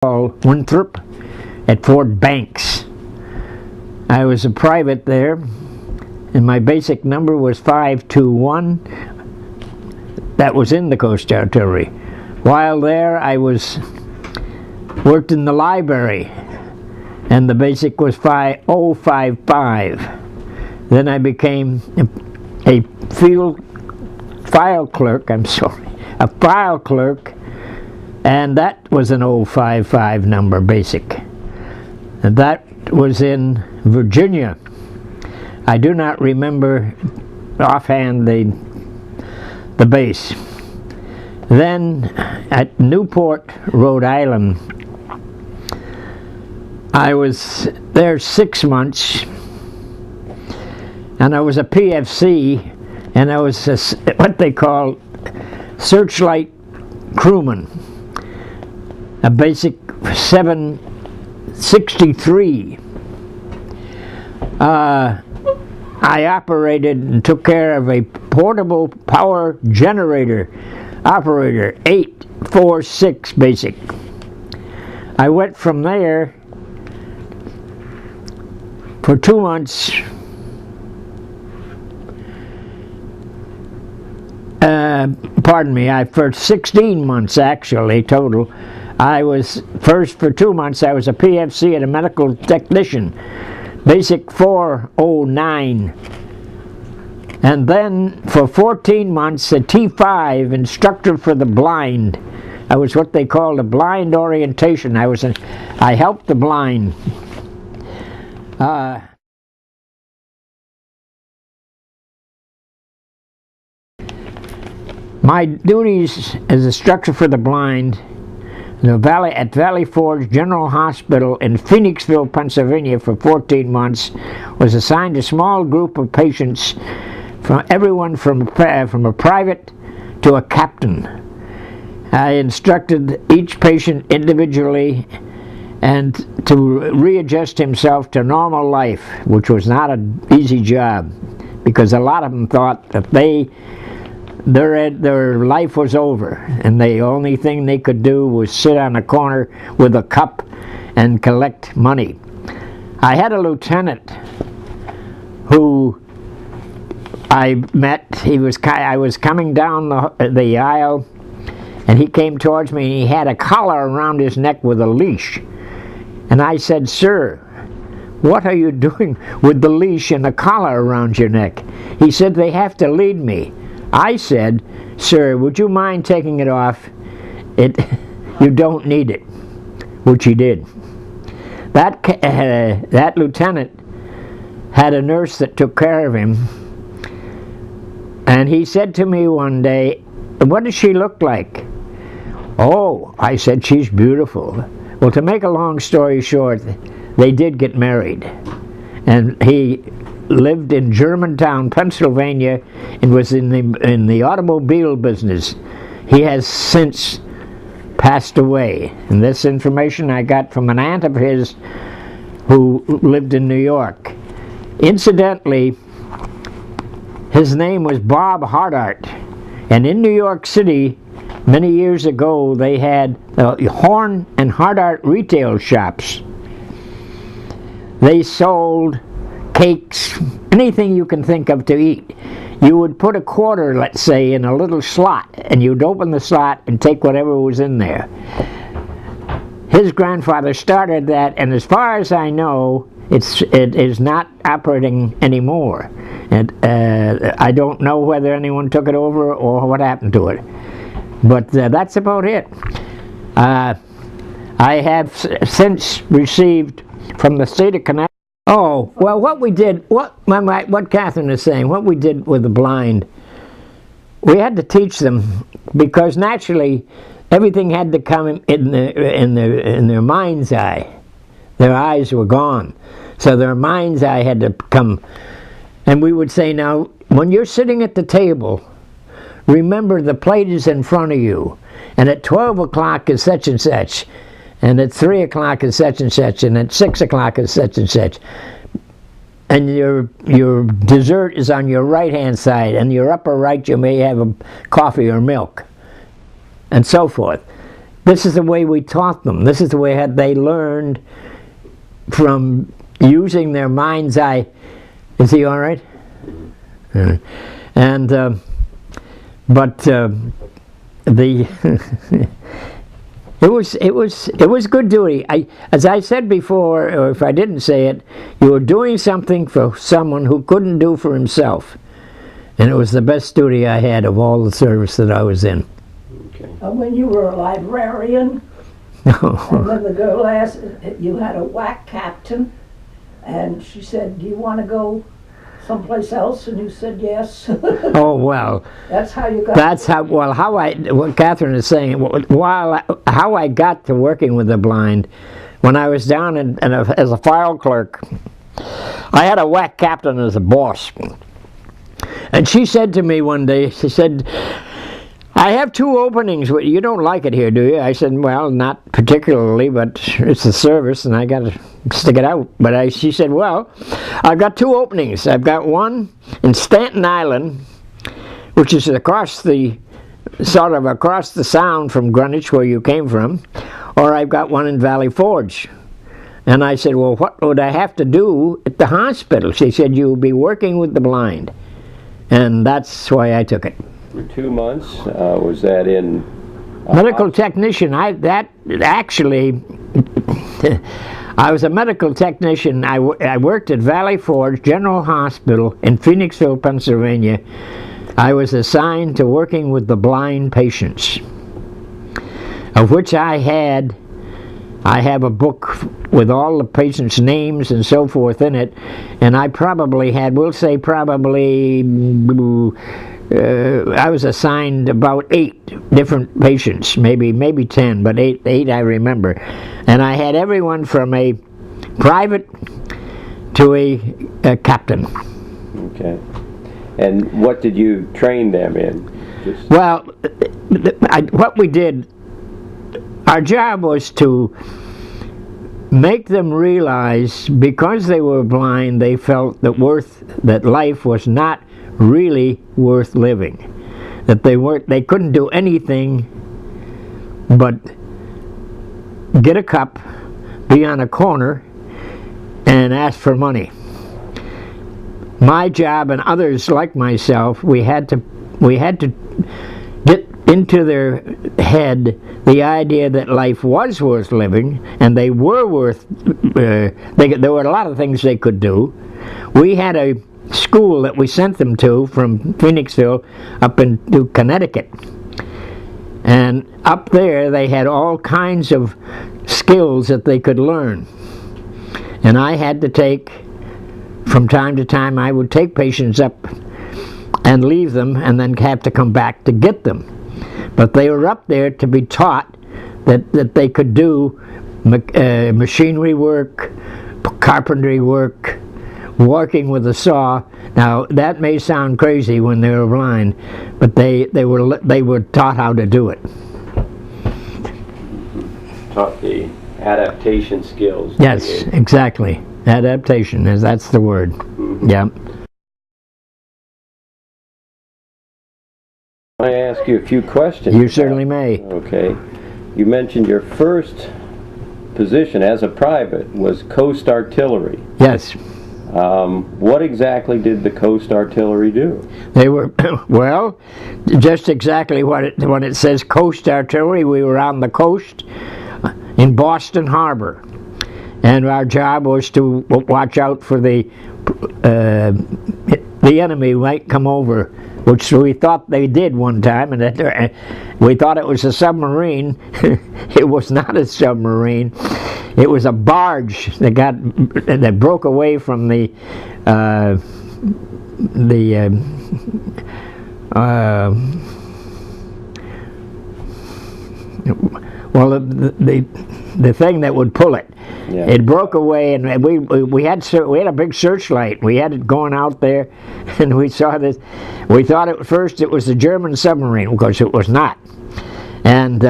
called Winthrop at Fort Banks. I was a private there, and my basic number was 521. That was in the Coast Artillery. While there, I worked in the library, and the basic was 5055. Then I became a file clerk, and that was an 055 number basic. And that was in Virginia. I do not remember offhand the base. Then at Newport, Rhode Island, I was there 6 months, and I was a PFC, and I was what they call searchlight crewman, a basic 763. I operated and took care of a portable power generator operator, 846 basic. I went from there for 2 months. For 16 months actually total. I was first for 2 months. I was a PFC and a medical technician, basic 409, and then for 14 months a T5 instructor for the blind. I was what they called a blind orientation. I helped the blind. My duties as instructor for the blind at Valley Forge General Hospital in Phoenixville, Pennsylvania for 14 months was assigned a small group of patients, from everyone from a private to a captain. I instructed each patient individually and to readjust himself to normal life, which was not an easy job, because a lot of them thought that their life was over, and the only thing they could do was sit on a corner with a cup and collect money. I had a lieutenant who I met. I was coming down the aisle, and he came towards me, and he had a collar around his neck with a leash. And I said, "Sir, what are you doing with the leash and the collar around your neck?" He said, "They have to lead me." I said, "Sir, would you mind taking it off? You don't need it," which he did. That lieutenant had a nurse that took care of him, and he said to me one day, "What does she look like?" "Oh," I said, "she's beautiful." Well, to make a long story short, they did get married, and he lived in Germantown, Pennsylvania, and was in the automobile business. He has since passed away, and this information I got from an aunt of his who lived in New York. Incidentally, his name was Bob Hardart, and in New York City many years ago they had Horn and Hardart retail shops. They sold cakes, anything you can think of to eat. You would put a quarter, let's say, in a little slot, and you'd open the slot and take whatever was in there. His grandfather started that, and as far as I know, it is not operating anymore. And I don't know whether anyone took it over or what happened to it. But that's about it. I have since received from the state of Connecticut. Oh, well, what Catherine is saying, what we did with the blind, we had to teach them, because naturally everything had to come in their mind's eye. Their eyes were gone, so their mind's eye had to come. And we would say, now, when you're sitting at the table, remember the plate is in front of you, and at 12 o'clock is such and such, and at 3 o'clock is such and such, and at 6 o'clock is such and such. And your dessert is on your right-hand side, and your upper right you may have a coffee or milk, and so forth. this is the way we taught them. This is the way they learned from using their mind's eye. Is he all right? And but the it was good duty. As I said before, or if I didn't say it, you were doing something for someone who couldn't do for himself, and it was the best duty I had of all the service that I was in. Okay. When you were a librarian, and then the girl asked, you had a WWII captain, and she said, "Do you want to go someplace else?" And you said yes. Oh, well. That's how you got. That's how. Well, what Catherine is saying. How I got to working with the blind, when I was down as a file clerk, I had a WWII captain as a boss, and she said to me one day, she said, "I have 2 openings. You don't like it here, do you?" I said, "Well, not particularly, but it's a service, and I got to stick it out." But she said, "Well, I've got 2 openings. I've got one in Staten Island, which is across the sound from Greenwich, where you came from, or I've got one in Valley Forge." And I said, "Well, what would I have to do at the hospital?" She said, "You'll be working with the blind," and that's why I took it. For 2 months, was that in medical technician? I was a medical technician. I worked at Valley Forge General Hospital in Phoenixville, Pennsylvania. I was assigned to working with the blind patients, of which I have a book with all the patients' names and so forth in it, and I probably had, I was assigned about 8 different patients, maybe 10, but 8 I remember. And I had everyone from a private to a captain. Okay. And what did you train them in? Well, what we did, our job was to make them realize, because they were blind, they felt that life was not really worth living, that they couldn't do anything but get a cup, be on a corner, and ask for money. My job, and others like myself, we had to get into their head the idea that life was worth living, and they were worth. There were a lot of things they could do. We had a school that we sent them to from Phoenixville up into Connecticut, and up there they had all kinds of skills that they could learn, and I had to take, from time to time, I would take patients up and leave them and then have to come back to get them. But they were up there to be taught that they could do machinery work, carpentry work, working with a saw. Now that may sound crazy when they were blind, but they were taught how to do it. Taught the adaptation skills. Yes, exactly. Adaptation, that's the word. Mm-hmm. Yeah. I ask you a few questions? You certainly may. Okay. You mentioned your first position as a private was Coast Artillery. Yes. What exactly did the Coast Artillery do? They were, well, just exactly when it says Coast Artillery, we were on the coast in Boston Harbor. And our job was to watch out for the enemy might come over, which we thought they did one time, and we thought it was a submarine. It was not a submarine. It was a barge that broke away from the thing that would pull it. Yeah. It broke away, and we had a big searchlight. We had it going out there, and we saw this. We thought at first it was a German submarine, of course it was not. And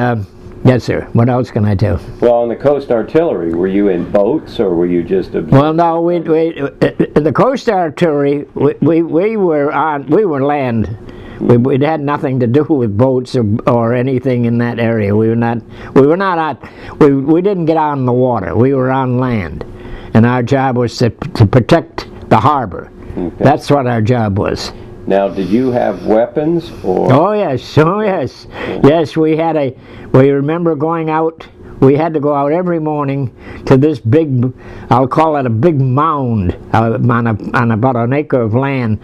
yes, sir. What else can I tell? Well, in the Coast Artillery, were you in boats or were you just observing? Well, no. In the Coast Artillery, we were land. We had nothing to do with boats or anything in that area. We didn't get out on the water. We were on land, and our job was to protect the harbor. Okay. That's what our job was. Now, did you have weapons, or? Oh yes, yes. We remember going out. We had to go out every morning to this big, I'll call it a big mound on about an acre of land,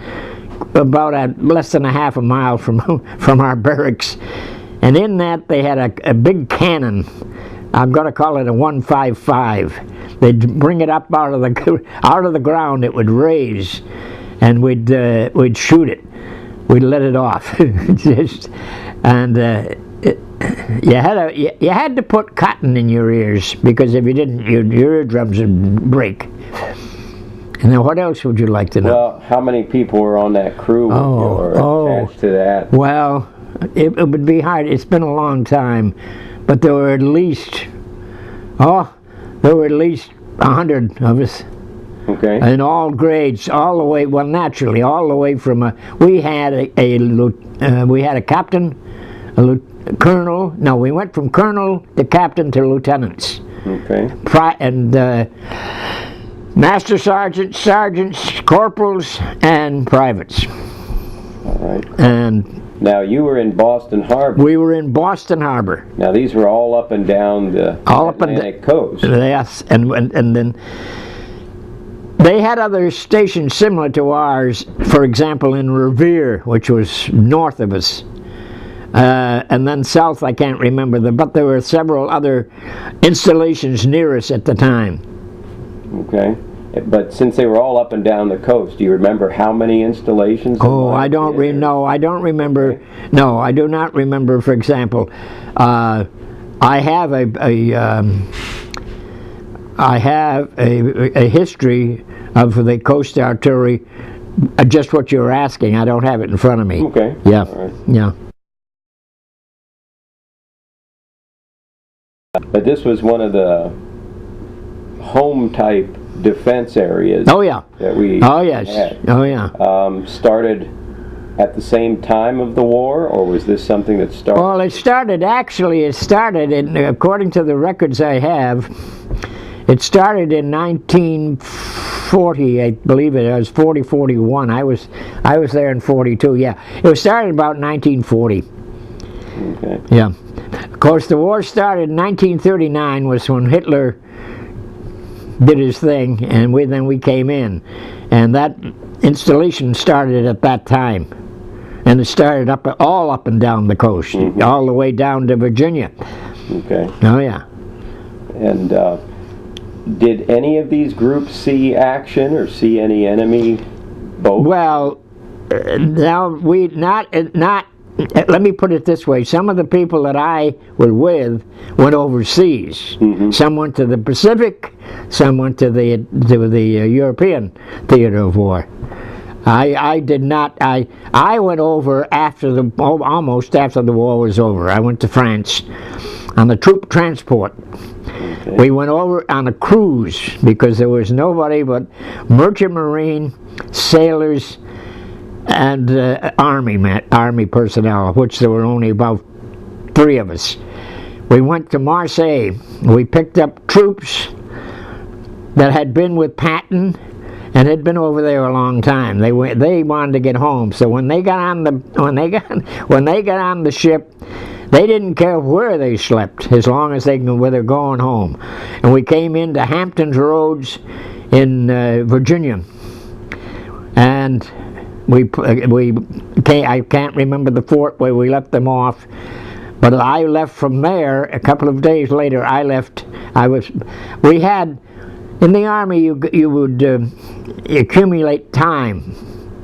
about less than a half a mile from our barracks, and in that they had a big cannon. I'm going to call it a 155. They'd bring it up out of the ground. It would raise, and we'd shoot it. We'd let it off, you had to put cotton in your ears, because if you didn't, your eardrums would break. And then what else would you like to know? Well, how many people were on that crew attached to that? Well, it would be hard. It's been a long time, but there were at least 100 of us. Okay. In all grades, all the way. Well, naturally, all the way from we had a captain, a colonel. No, we went from colonel to captain to lieutenants. Okay. And master sergeants, sergeants, corporals, and privates. All right. And now you were in Boston Harbor. We were in Boston Harbor. Now these were all up and down the Atlantic coast. Yes, and then they had other stations similar to ours. For example, in Revere, which was north of us. And then south, I can't remember but there were several other installations near us at the time. Okay. But since they were all up and down the coast, do you remember how many installations? Oh, I don't remember. Okay. No, I do not remember. For example, I have a history of the Coast Artillery. Just what you were asking. I don't have it in front of me. Okay. Yeah. All right. Yeah. But this was one of the home type defense areas. Oh yeah. That we. Oh yes. Had. Oh yeah. Started at the same time of the war, or was this something that started? Well, it started according to the records I have. It started in 1940, I believe it was 41. I was there in 42. Yeah, it was started about 1940. Okay. Yeah. Of course, the war started in 1939, was when Hitler did his thing, and then we came in, and that installation started at that time, and it started all up and down the coast, all the way down to Virginia. Okay. Oh yeah. And did any of these groups see action or see any enemy boats? Well, now we not. Let me put it this way: some of the people that I was with went overseas. Some went to the Pacific. Some went to the European theater of war. I did not. I went over almost after the war was over. I went to France on the troop transport. Okay. We went over on a cruise because there was nobody but merchant marine, sailors, and army personnel, of which there were only about 3 of us. We went to Marseille. We picked up troops that had been with Patton and had been over there a long time. They wanted to get home, so when they got on the ship, they didn't care where they slept as long as they were going home. And we came into Hampton's Roads in Virginia, and I can't remember the fort where we left them off, but I left from there. A couple of days later, I left. We had in the Army, you would accumulate time.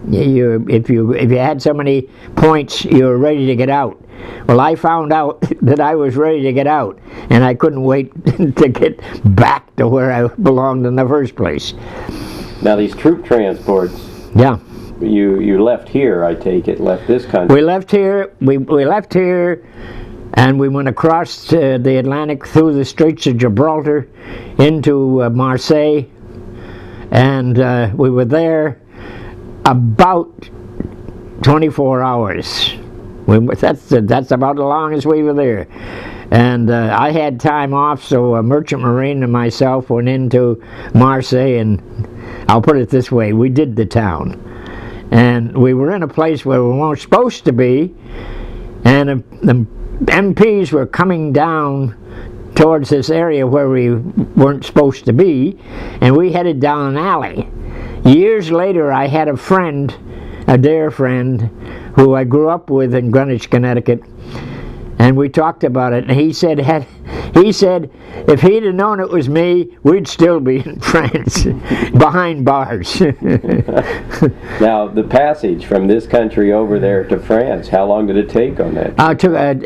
If you had so many points, you were ready to get out. Well, I found out that I was ready to get out, and I couldn't wait to get back to where I belonged in the first place. Now, these troop transports. Yeah. You left here, I take it. Left this country. We left here. We left here, and we went across the Atlantic through the Straits of Gibraltar into Marseille, and we were there about 24 hours. That's about as long as we were there. And I had time off, so a merchant marine and myself went into Marseille, and I'll put it this way, we did the town. And we were in a place where we weren't supposed to be, and the MPs were coming down towards this area where we weren't supposed to be, and we headed down an alley. Years later, I had a friend, a dear friend, who I grew up with in Greenwich, Connecticut, and we talked about it, and he said if he'd have known it was me, we'd still be in France, behind bars. Now, the passage from this country over there to France, how long did it take on that?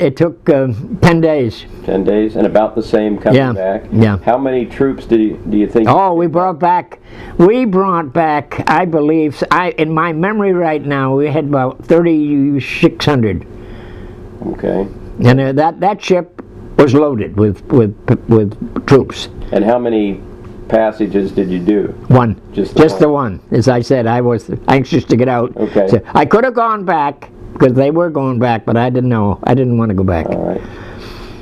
It took 10 days. 10 days, and about the same coming back? Yeah. How many troops do you think? Oh, we brought back, I believe, in my memory right now, we had about 3,600. Okay. And that ship was loaded with troops. And how many passages did you do? One. Just the one. As I said, I was anxious to get out. Okay. So I could have gone back, because they were going back, but I didn't know. I didn't want to go back. All right.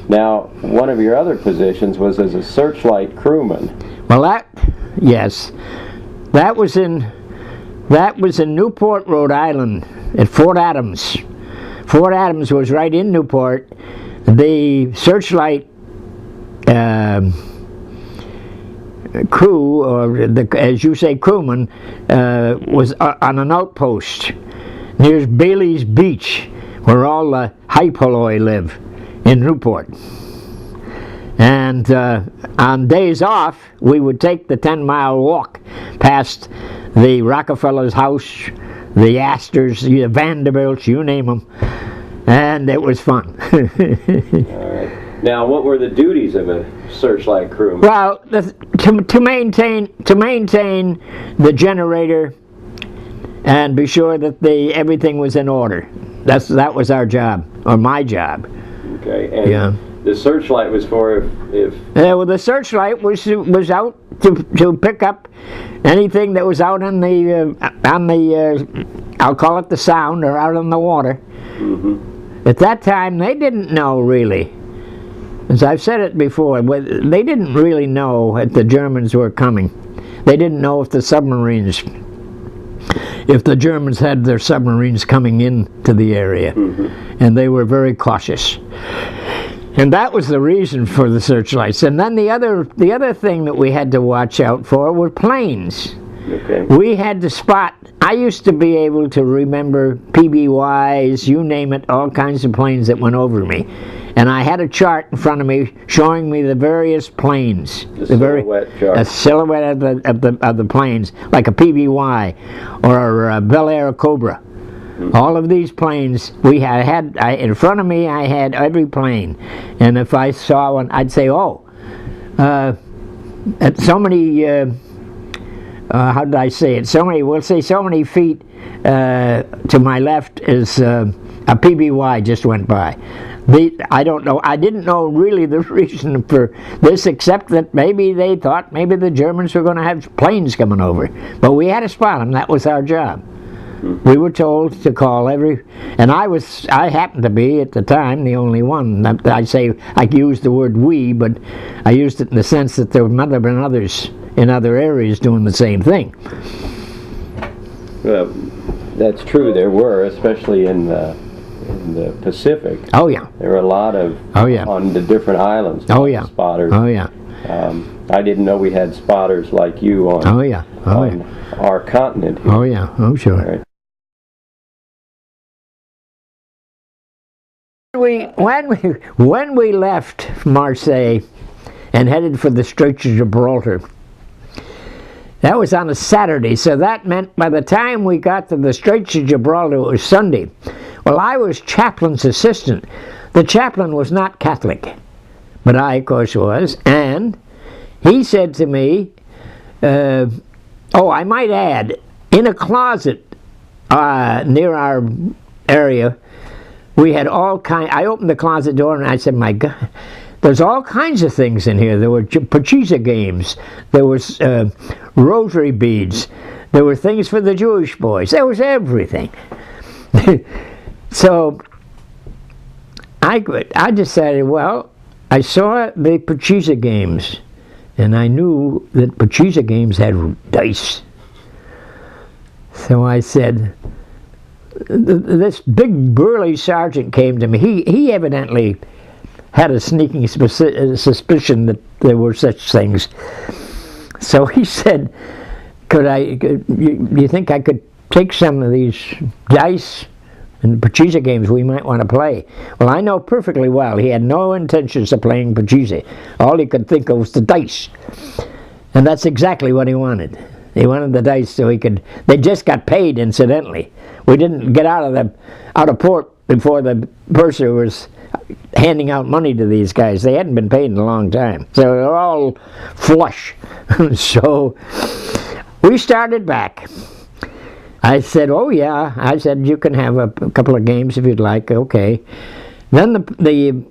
Now, one of your other positions was as a searchlight crewman. Well, yes. That was in Newport, Rhode Island, at Fort Adams. Fort Adams was right in Newport. The searchlight crew, or as you say, crewman, was on an outpost near Bailey's Beach, where all the high polloi live in Newport. And on days off, we would take the 10-mile walk past the Rockefeller's house, the Astors, the Vanderbilts, you name them, and it was fun. All right. Now, what were the duties of a searchlight crewman? Well, to maintain the generator and be sure that everything was in order. That was our job, or my job. Okay. And the searchlight was for if well, the searchlight was out to pick up anything that was out on the I'll call it the sound, or out on the water. Mm-hmm. At that time, they didn't know really. As I've said it before, they didn't really know that the Germans were coming. They didn't know if the Germans had their submarines coming into the area, and they were very cautious. And that was the reason for the searchlights. And then the other thing that we had to watch out for were planes. Okay. We had to spot. I used to be able to remember PBYs, you name it, all kinds of planes that went over me. And I had a chart in front of me showing me the various planes. The silhouette chart. A silhouette of the planes, like a PBY or a Bel Air Cobra. All of these planes, in front of me, I had every plane. And if I saw one, I'd say, at so many, how did I say it? We'll say so many feet to my left is a PBY just went by. I don't know. I didn't know really the reason for this, except that maybe they thought maybe the Germans were going to have planes coming over. But we had to spot them. That was our job. We were told to call and I happened to be at the time the only one. I used the word we, but I used it in the sense that there might have been others in other areas doing the same thing. Well, that's true. There were, especially in the Pacific. Oh yeah. There were a lot of on the different islands. Oh yeah. Spotters. Oh yeah. I didn't know we had spotters like you on. Oh yeah. Oh on our continent here. Oh yeah. Oh sure. Right. When we left Marseille and headed for the Straits of Gibraltar, that was on a Saturday, so that meant by the time we got to the Straits of Gibraltar, it was Sunday. Well, I was chaplain's assistant. The chaplain was not Catholic, but I, of course, was, and he said to me, I might add, in a closet near our area, we had I opened the closet door and I said, my God, there's all kinds of things in here. There were Pachisa games. There was rosary beads. There were things for the Jewish boys. There was everything. So I decided, well, I saw the Pachisa games, and I knew that Pachisa games had dice. So I said, this big burly sergeant came to me. He evidently had a sneaking suspicion that there were such things. So he said, you think I could take some of these dice and Pachisa games we might want to play? Well, I know perfectly well he had no intentions of playing Pachisa. All he could think of was the dice. And that's exactly what he wanted. He wanted the dice so he could. They just got paid, incidentally. We didn't get out of port before the purser was handing out money to these guys. They hadn't been paid in a long time, so they're all flush. So we started back. I said, "Oh yeah," I said, "you can have a couple of games if you'd like." Okay. Then the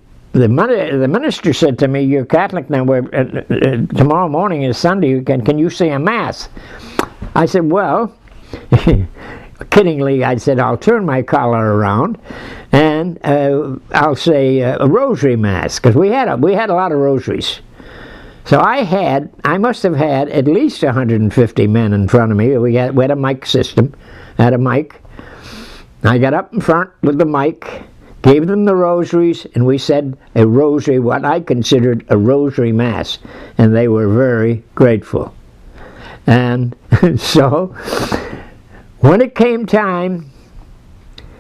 minister said to me, "You're Catholic now. Tomorrow morning is Sunday. Can you say a mass?" I said, "Well," kiddingly, I said, "I'll turn my collar around, and I'll say a rosary mass, because we had a lot of rosaries." So I must have had at least 150 men in front of me. We had a mic system, had a mic. I got up in front with the mic, gave them the rosaries, and we said a rosary, what I considered a rosary mass, and they were very grateful. And so when it came time,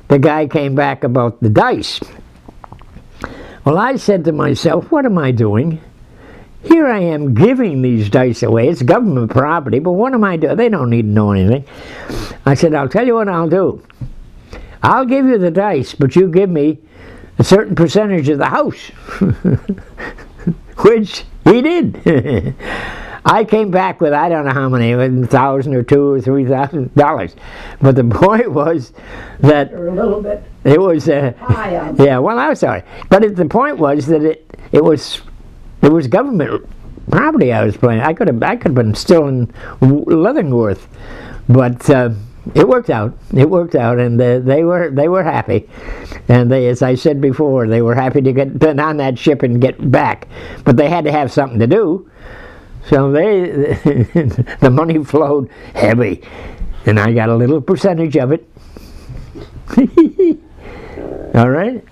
the guy came back about the dice. Well, I said to myself, what am I doing? Here I am giving these dice away. It's government property, but what am I doing? They don't need to know anything. I said, I'll tell you what I'll do. I'll give you the dice, but you give me a certain percentage of the house. Which he did. I came back with, I don't know how many, $1,000 or $2,000 or $3,000. But the point was that Or a little bit it was high on yeah. Well, I'm sorry, but the point was that it was government property I was playing. I could have been still in Leavenworth, but it worked out. It worked out, and they were happy. And they, as I said before, they were happy to get on that ship and get back, but they had to have something to do. So the money flowed heavy, and I got a little percentage of it. All right.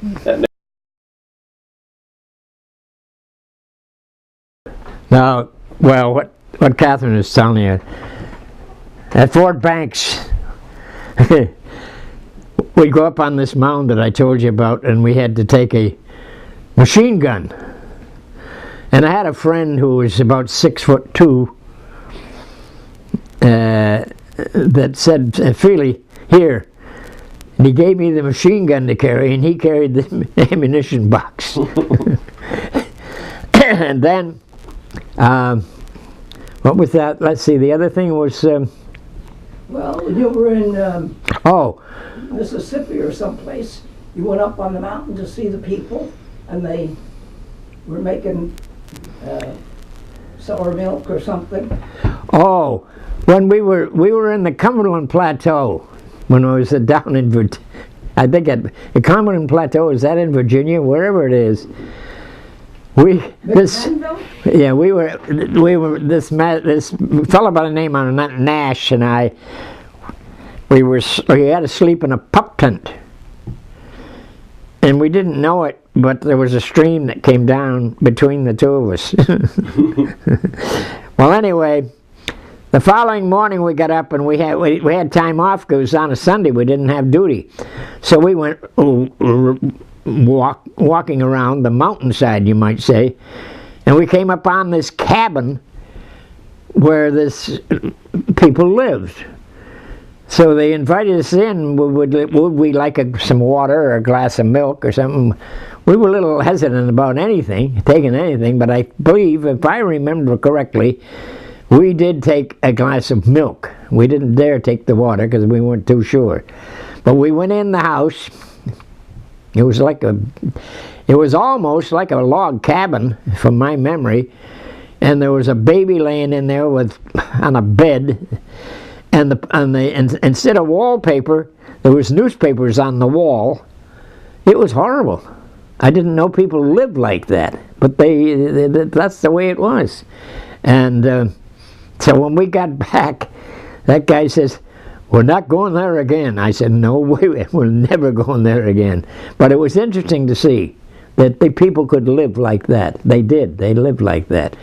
Now, well, what Catherine is telling you, at Fort Banks, we go up on this mound that I told you about, and we had to take a machine gun. And I had a friend who was about 6'2", that said, Feeley, here. And he gave me the machine gun to carry, and he carried the ammunition box. And then, what was that? Let's see, the other thing was... Well, you were in Mississippi or someplace. You went up on the mountain to see the people, and they were making sour milk or something. Oh, when we were in the Cumberland Plateau, when I was down in I think at the Cumberland Plateau, is that in Virginia, wherever it is. We were this fellow by the name of Nash and I. We had to sleep in a pup tent, and we didn't know it, but there was a stream that came down between the two of us. Well, anyway, the following morning we got up and we had time off because it was on a Sunday. We didn't have duty, so we went walking around the mountainside, you might say, and we came upon this cabin where this people lived. So they invited us in. Would we like some water or a glass of milk or something? We were a little hesitant about taking anything, but I believe, if I remember correctly, we did take a glass of milk. We didn't dare take the water because we weren't too sure. But we went in the house. It was almost like a log cabin, from my memory, and there was a baby laying in there on a bed, and instead of wallpaper, there was newspapers on the wall. It was horrible. I didn't know people lived like that, but that's the way it was. And so when we got back, that guy says, "We're not going there again." I said, "No way, we're never going there again." But it was interesting to see that the people could live like that. They did. They lived like that.